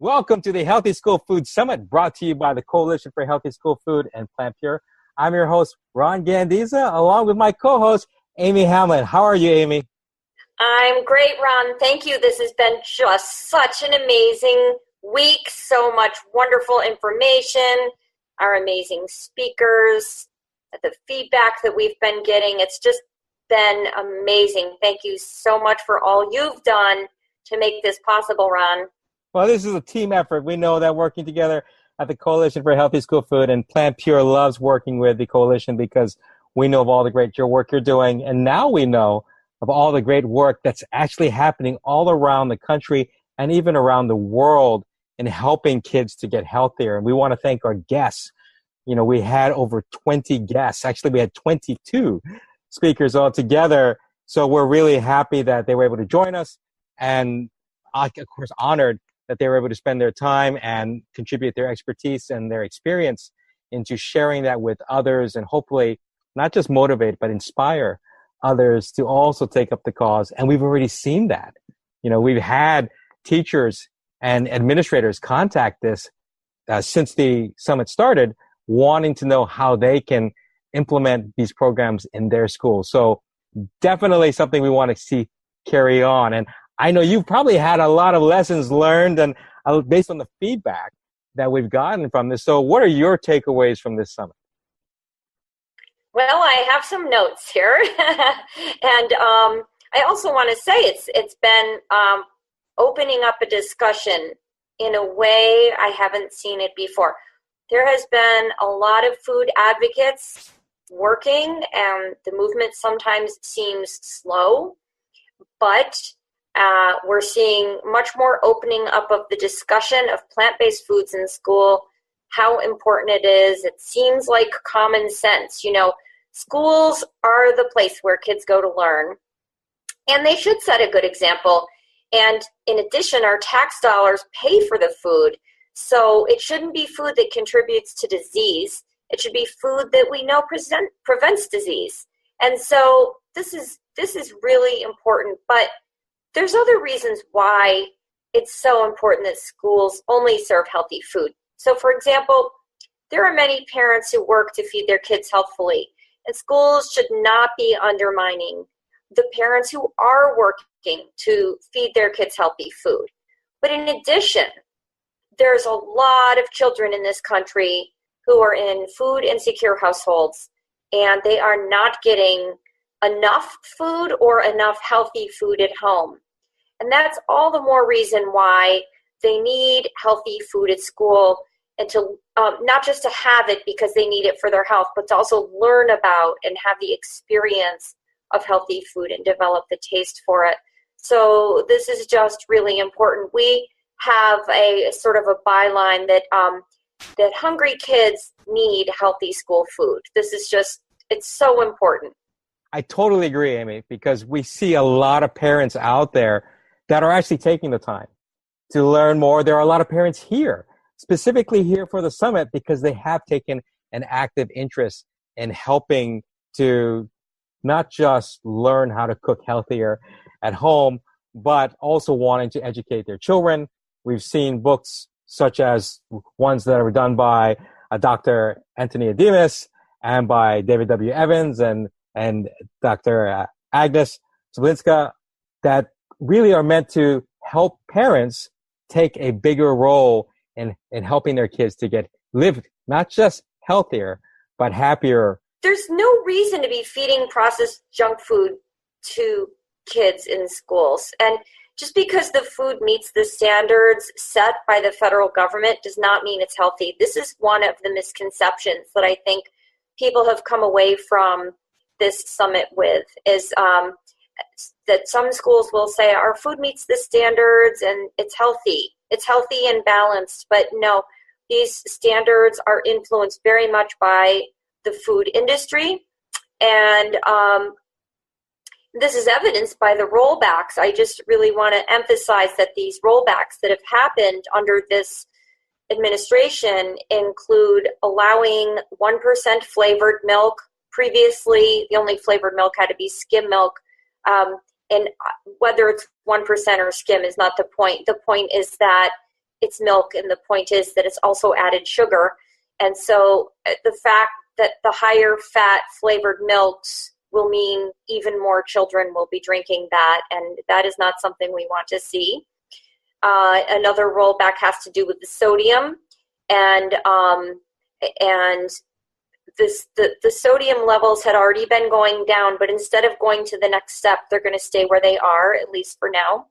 Welcome to the Healthy School Food Summit, brought to you by the Coalition for Healthy School Food and PlantPure. I'm your host, Ron Gandiza, along with my co-host, Amie Hamlin. How are you, Amie? I'm great, Ron. Thank you. This has been just such an amazing week. So much wonderful information, our amazing speakers, the feedback that we've been getting. It's just been amazing. Thank you so much for all you've done to make this possible, Ron. Well, this is a team effort. We know that working together at the Coalition for Healthy School Food, and PlantPure loves working with the Coalition because we know of all the great work you're doing, and now we know of all the great work that's actually happening all around the country and even around the world in helping kids to get healthier. And we want to thank our guests. You know, we had over 20 guests. Actually, we had 22 speakers altogether. So we're really happy that they were able to join us, and of course honored that they were able to spend their time and contribute their expertise and their experience into sharing that with others, and hopefully not just motivate, but inspire others to also take up the cause. And we've already seen that. You know, we've had teachers and administrators contact this since the summit started, wanting to know how they can implement these programs in their schools. So definitely something we want to see carry on. And I know you've probably had a lot of lessons learned and based on the feedback that we've gotten from this. So what are your takeaways from this summit? Well, I have some notes here. And I also want to say it's been opening up a discussion in a way I haven't seen it before. There has been a lot of food advocates working, and the movement sometimes seems slow, but we're seeing much more opening up of the discussion of plant-based foods in school, how important it is. It seems like common sense. You know, schools are the place where kids go to learn, and they should set a good example. And in addition, our tax dollars pay for the food, so it shouldn't be food that contributes to disease. It should be food that we know prevents disease. And so this is really important, but there's other reasons why it's so important that schools only serve healthy food. So, for example, there are many parents who work to feed their kids healthfully, and schools should not be undermining the parents who are working to feed their kids healthy food. But in addition, there's a lot of children in this country who are in food insecure households, and they are not getting enough food or enough healthy food at home. And that's all the more reason why they need healthy food at school, and to not just to have it because they need it for their health, but to also learn about and have the experience of healthy food and develop the taste for it. So this is just really important. We have a sort of a byline that that hungry kids need healthy school food. This is just, it's so important. I totally agree, Amie, because we see a lot of parents out there that are actually taking the time to learn more. There are a lot of parents here, specifically here for the summit, because they have taken an active interest in helping to not just learn how to cook healthier at home, but also wanting to educate their children. We've seen books such as ones that were done by Dr. Anthony Adimas and by David W. Evans and Dr. Agnes Zablinska that really are meant to help parents take a bigger role in helping their kids to live not just healthier, but happier. There's no reason to be feeding processed junk food to kids in schools. And just because the food meets the standards set by the federal government does not mean it's healthy. This is one of the misconceptions that I think people have come away from this summit with, is that some schools will say our food meets the standards and it's healthy. It's healthy and balanced. But no, these standards are influenced very much by the food industry. And this is evidenced by the rollbacks. I just really want to emphasize that these rollbacks that have happened under this administration include allowing 1% flavored milk. Previously, the only flavored milk had to be skim milk. And whether it's 1% or skim is not the point. The point is that it's milk, and the point is that it's also added sugar. And so the fact that the higher fat flavored milks will mean even more children will be drinking that, and that is not something we want to see. Another rollback has to do with the sodium, and the sodium levels had already been going down, but instead of going to the next step, they're going to stay where they are, at least for now.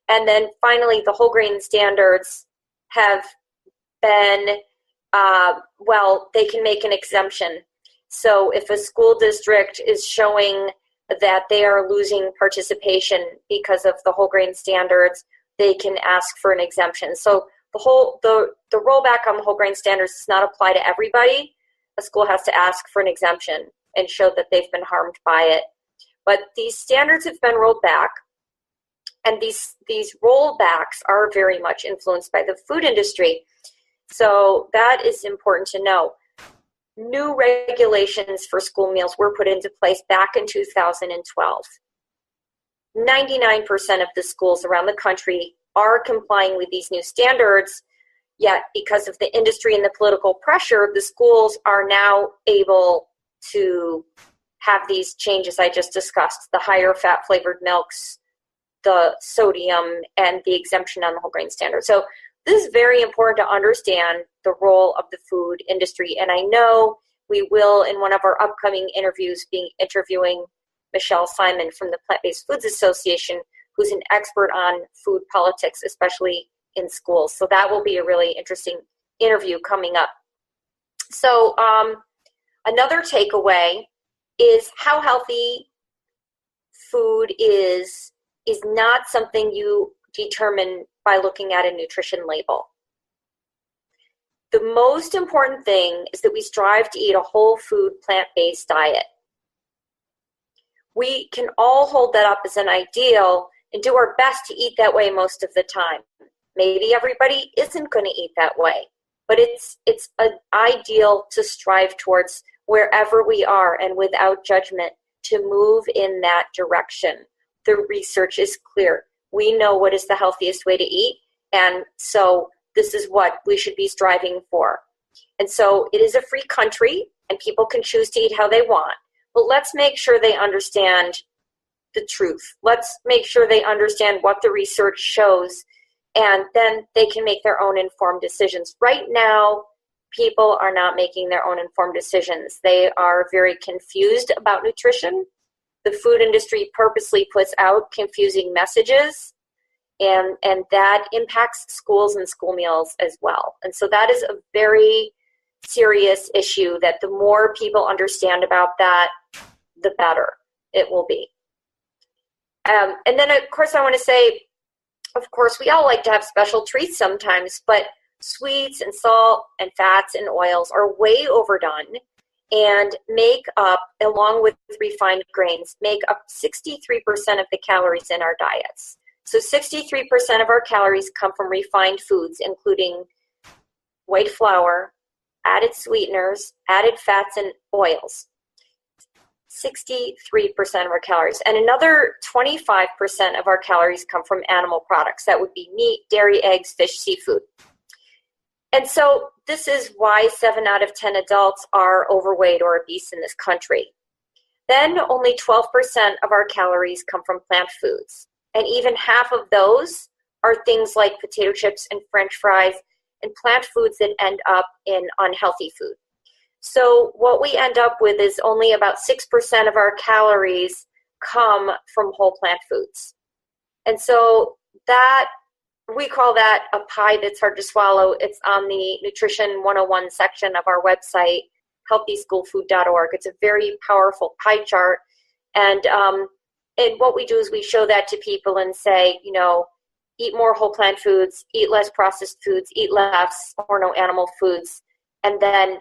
And then finally, the whole grain standards have been, they can make an exemption. So if a school district is showing that they are losing participation because of the whole grain standards, they can ask for an exemption. So the rollback on the whole grain standards does not apply to everybody. A school has to ask for an exemption and show that they've been harmed by it. But these standards have been rolled back, and these rollbacks are very much influenced by the food industry. So that is important to know. New regulations for school meals were put into place back in 2012. 99% of the schools around the country are complying with these new standards, yet because of the industry and the political pressure, the schools are now able to have these changes I just discussed, the higher fat flavored milks, the sodium, and the exemption on the whole grain standard. So this is very important to understand the role of the food industry. And I know we will, in one of our upcoming interviews, be interviewing Michelle Simon from the Plant-Based Foods Association, who's an expert on food politics, especially in schools. So that will be a really interesting interview coming up. So another takeaway is how healthy food is not something you determine by looking at a nutrition label. The most important thing is that we strive to eat a whole food, plant-based diet. We can all hold that up as an ideal and do our best to eat that way most of the time. Maybe everybody isn't going to eat that way, but it's an ideal to strive towards wherever we are and without judgment to move in that direction. The research is clear. We know what is the healthiest way to eat, and so this is what we should be striving for. And so it is a free country, and people can choose to eat how they want, but let's make sure they understand the truth. Let's make sure they understand what the research shows, and then they can make their own informed decisions. Right now, people are not making their own informed decisions. They are very confused about nutrition. The food industry purposely puts out confusing messages, and that impacts schools and school meals as well. And so that is a very serious issue that the more people understand about that, the better it will be. And then, of course, I want to say, of course, we all like to have special treats sometimes, but sweets and salt and fats and oils are way overdone and make up, along with refined grains, make up 63% of the calories in our diets. So 63% of our calories come from refined foods, including white flour, added sweeteners, added fats, and oils. 63% of our calories. And another 25% of our calories come from animal products. That would be meat, dairy, eggs, fish, seafood. And so this is why 7 out of 10 adults are overweight or obese in this country. Then only 12% of our calories come from plant foods. And even half of those are things like potato chips and French fries and plant foods that end up in unhealthy food. So what we end up with is only about 6% of our calories come from whole plant foods. And so that, we call that a pie that's hard to swallow. It's on the Nutrition 101 section of our website, healthyschoolfood.org. It's a very powerful pie chart. And what we do is we show that to people and say, you know, eat more whole plant foods, eat less processed foods, eat less or no animal foods. And then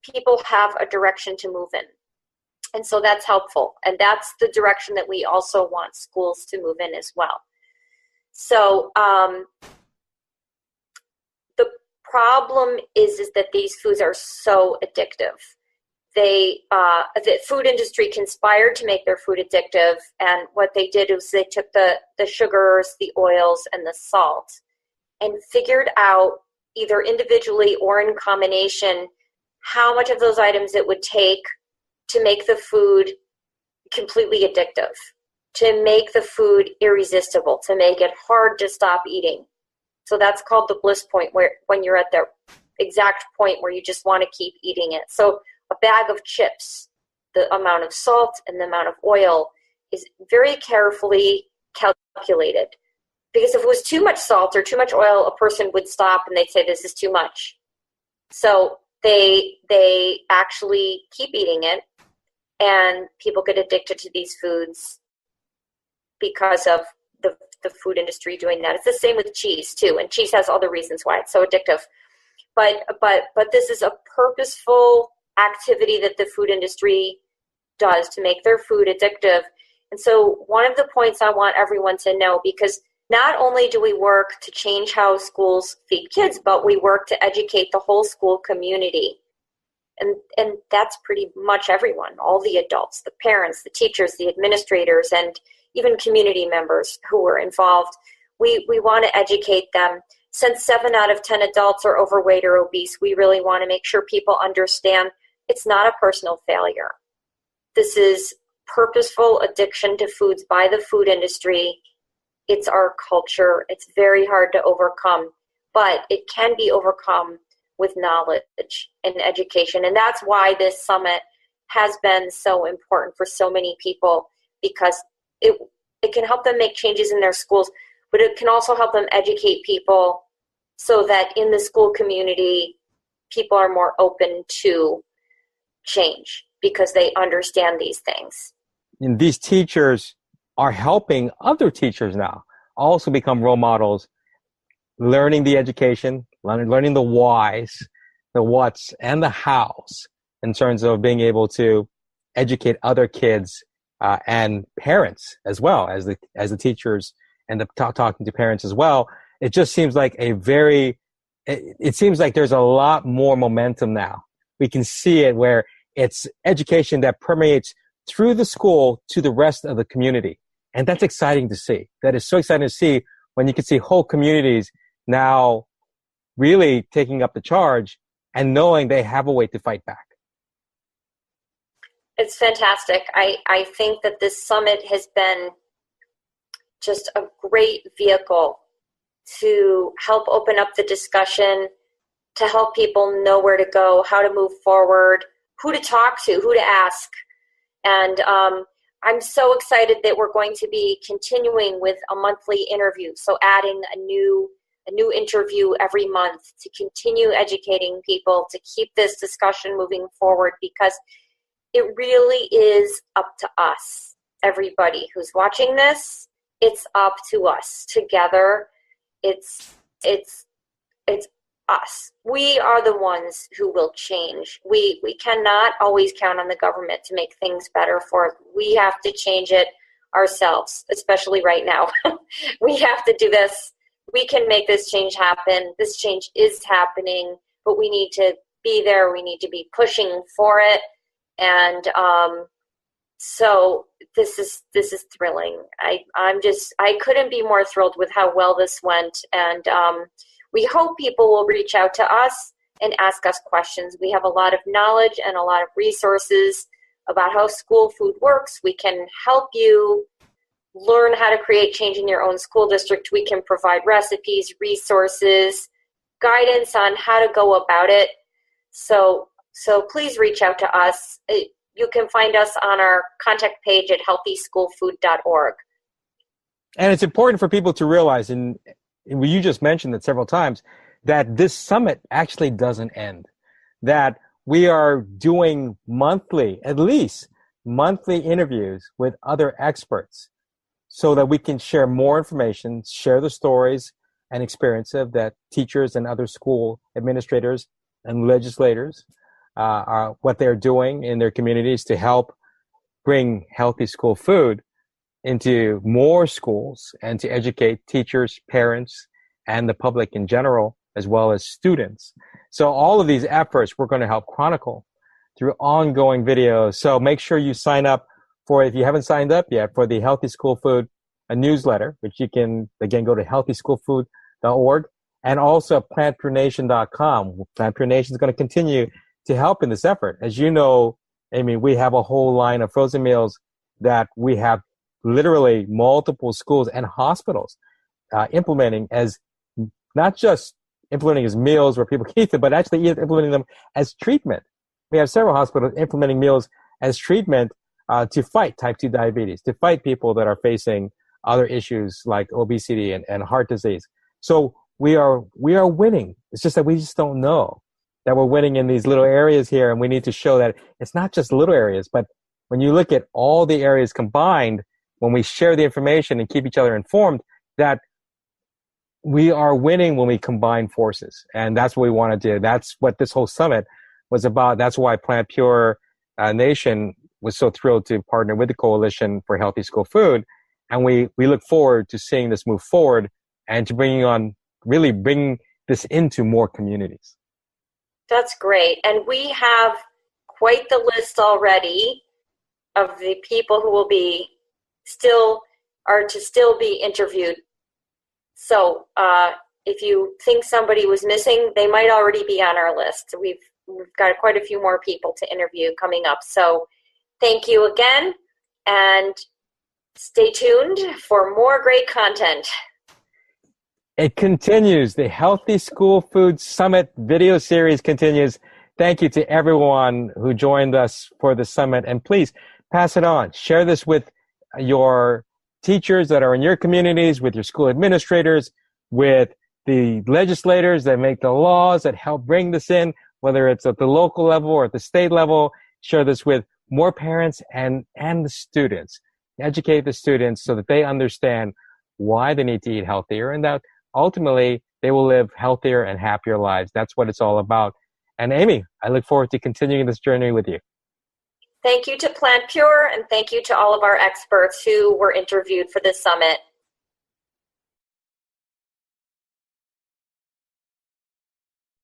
people have a direction to move in. And so that's helpful. And that's the direction that we also want schools to move in as well. So the problem is that these foods are so addictive. The food industry conspired to make their food addictive, and what they did was they took the sugars, the oils, and the salt, and figured out, either individually or in combination, how much of those items it would take to make the food completely addictive, to make the food irresistible, to make it hard to stop eating. So that's called the bliss point, where when you're at the exact point where you just want to keep eating it. So a bag of chips, the amount of salt and the amount of oil is very carefully calculated. Because if it was too much salt or too much oil, a person would stop and they'd say, this is too much. So they actually keep eating it, and people get addicted to these foods because of the food industry doing that. It's the same with cheese too, and cheese has other reasons why it's so addictive. But this is a purposeful activity that the food industry does to make their food addictive. And so one of the points I want everyone to know, because not only do we work to change how schools feed kids, but we work to educate the whole school community. And that's pretty much everyone, all the adults, the parents, the teachers, the administrators, and even community members who are involved. We want to educate them. Since 7 out of 10 adults are overweight or obese, we really want to make sure people understand it's not a personal failure. This is purposeful addiction to foods by the food industry. It's our culture. It's very hard to overcome, but it can be overcome with knowledge and education. And that's why this summit has been so important for so many people, because it can help them make changes in their schools, but it can also help them educate people so that in the school community, people are more open to change because they understand these things. And these teachers are helping other teachers now also become role models, learning the education, learning the whys, the whats, and the hows in terms of being able to educate other kids and parents as well as the teachers, and talking to parents as well. It just seems like it seems like there's a lot more momentum now. We can see it where it's education that permeates through the school to the rest of the community. And that's exciting to see. That is so exciting to see when you can see whole communities now really taking up the charge and knowing they have a way to fight back. It's fantastic. I think that this summit has been just a great vehicle to help open up the discussion, to help people know where to go, how to move forward, who to talk to, who to ask. And I'm so excited that we're going to be continuing with a monthly interview. So adding a new interview every month to continue educating people, to keep this discussion moving forward, because it really is up to us, everybody who's watching this. It's up to us together. It's us. We are the ones who will change. We cannot always count on the government to make things better for us. We have to change it ourselves, especially right now. We have to do this. We can make this change happen. This change is happening, but we need to be there. We need to be pushing for it. And so this is thrilling. I couldn't be more thrilled with how well this went. And we hope people will reach out to us and ask us questions. We have a lot of knowledge and a lot of resources about how school food works. We can help you learn how to create change in your own school district. We can provide recipes, resources, guidance on how to go about it. So please reach out to us. You can find us on our contact page at healthyschoolfood.org. And it's important for people to realize, and you just mentioned it several times, that this summit actually doesn't end. That we are doing at least monthly interviews with other experts so that we can share more information, share the stories and experiences that teachers and other school administrators and legislators are what they're doing in their communities to help bring healthy school food into more schools and to educate teachers, parents, and the public in general, as well as students. So all of these efforts we're going to help chronicle through ongoing videos. So make sure you sign up for, if you haven't signed up yet, for the Healthy School Food, a newsletter, which you can, again, go to healthyschoolfood.org and also PlantPureNation.com. PlantPure Nation is going to continue to help in this effort. As you know, Amie, we have a whole line of frozen meals that we have literally multiple schools and hospitals implementing as not just implementing as meals where people can eat them, but actually implementing them as treatment. We have several hospitals implementing meals as treatment to fight type 2 diabetes, to fight people that are facing other issues like obesity and heart disease. So we are winning. It's just that we just don't know that we're winning in these little areas here, and we need to show that it's not just little areas, but when you look at all the areas combined, when we share the information and keep each other informed, that we are winning when we combine forces. And that's what we want to do. That's what this whole summit was about. That's why PlantPure Nation was so thrilled to partner with the Coalition for Healthy School Food. And we look forward to seeing this move forward and to bring this into more communities. That's great. And we have quite the list already of the people who will be still be interviewed. So if you think somebody was missing, they might already be on our list. We've got quite a few more people to interview coming up. So thank you again, and stay tuned for more great content. It continues. The Healthy School Food Summit video series continues. Thank you to everyone who joined us for the summit. And please pass it on. Share this with your teachers that are in your communities, with your school administrators, with the legislators that make the laws that help bring this in, whether it's at the local level or at the state level. Share this with more parents and the students. Educate the students so that they understand why they need to eat healthier, and that ultimately they will live healthier and happier lives. That's what it's all about. And Amie, I look forward to continuing this journey with you. Thank you to PlantPure, and thank you to all of our experts who were interviewed for this summit.